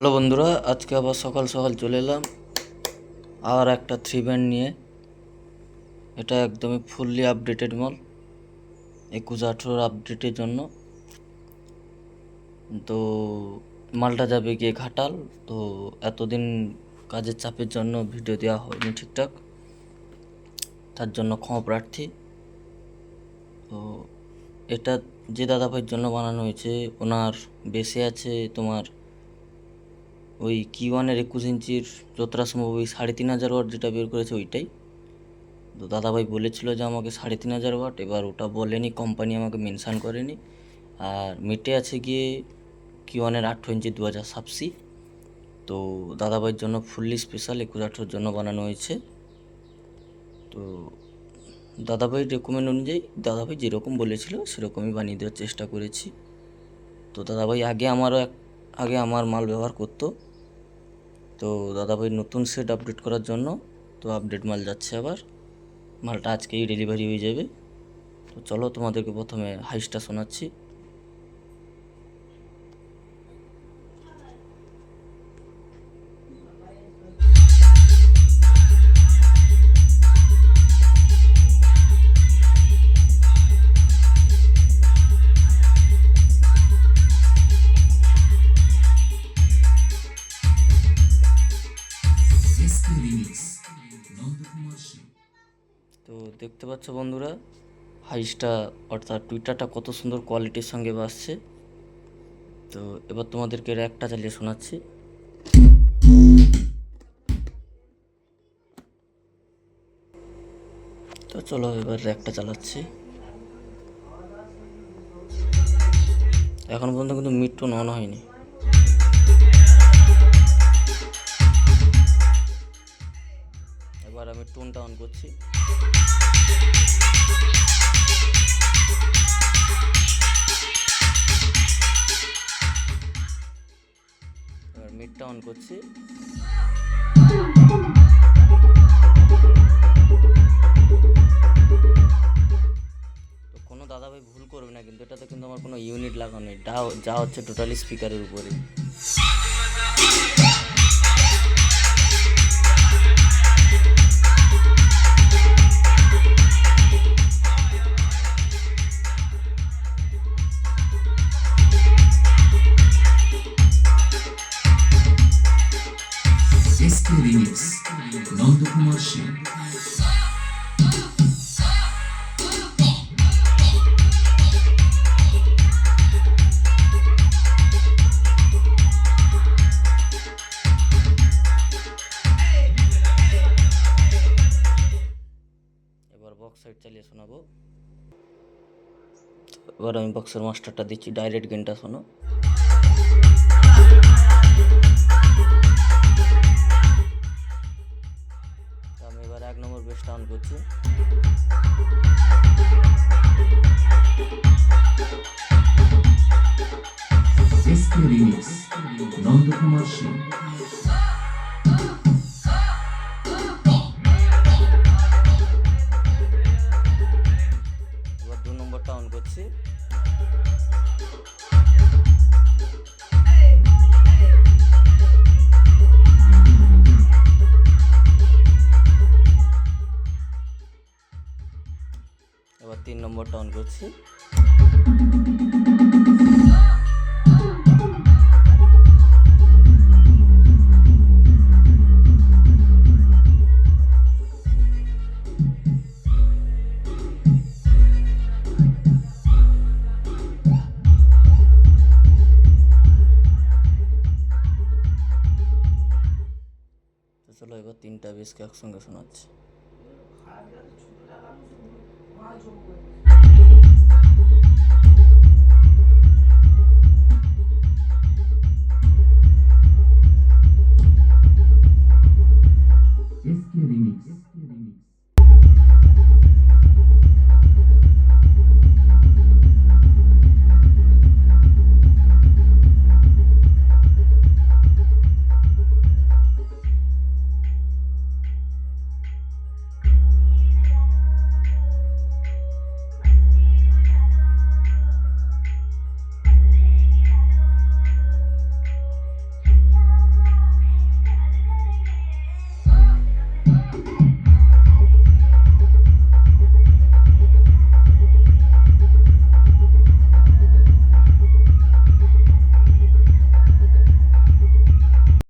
Hello বন্ধুরা, আজকে আবার সকাল সকাল চলে এলাম আর একটা থ্রি ব্যান্ড নিয়ে। এটা একদমই ফুললি আপডেটেড মাল, 21-18 আপডেটের জন্য। তো মালটা যাবে গিয়ে ঘাটাল। তো এতদিন কাজের চাপের জন্য ভিডিও দেওয়া হয়নি ঠিকঠাক, তার জন্য ক্ষমা প্রার্থী। তো এটা যে দাদাভাইয়ের জন্য বানানো হয়েছে, ওনার বেসে আছে তোমার ওই Q1-এর 21 ইঞ্চির যতটা সম্ভব ওই 3,500 ওয়াট যেটা বের করেছে ওইটাই। তো দাদাভাই বলেছিল যে আমাকে 3,500 ওয়াট, এবার ওটা বলেনি, কোম্পানি আমাকে মেনশান করেনি। আর মিটে আছে গিয়ে Q1-এর 18 ইঞ্চি 2000 সাবসি। তো দাদাভাইয়ের জন্য ফুললি স্পেশাল 21-18 জন্য বানানো হয়েছে। তো দাদাভাই রেকমেন্ড অনুযায়ী দাদাভাই যেরকম বলেছিল সেরকমই বানিয়ে দেওয়ার চেষ্টা করেছি। তো দাদাভাই আগে আমার মাল ব্যবহার করতো। তো দাদাভাই নতুন সেট আপডেট করার জন্য তো আপডেট মাল যাচ্ছে আবার। মালটা আজকেই ডেলিভারি হয়ে যাবে। তো চলো তোমাদেরকে প্রথমে হাইসটা শোনাচ্ছি। তো দেখতে পাচ্ছ বন্ধুরা, হাইসটা অর্থাৎ টুইটারটা কত সুন্দর কোয়ালিটির সঙ্গে বাজছে। তো এবার তোমাদেরকে র্যাকটা চালিয়ে শোনাচ্ছি। তো চলো এবার র্যাকটা চালাচ্ছি। এখন পর্যন্ত কিন্তু মিড টোন অন হয়নি। এবার আমি টোনটা অন করছি। এবার মিডটা অন করছি। তো কোনো দাদাভাই ভুল করবে না, কিন্তু এটাতে কিন্তু আমার কোনো ইউনিট লাগানো নেই, যা হচ্ছে টোটালি স্পিকারের উপরে। নন্দকুমার সিং। এবার বক্স সাইড চালিয়ে শোনাবো। এবার আমি বক্সের মাস্টারটা দিচ্ছি, ডাইরেক্ট গেনটা শোনো। আমি এবার 1 নম্বর বেসটা অন করছি। নন্দকুমার সিং। এবার 2 নম্বরটা অন করছি। এবার 3 নম্বরটা অন করছি। চলো এবার 3টা বেসকে একসঙ্গে শোনাচ্ছি।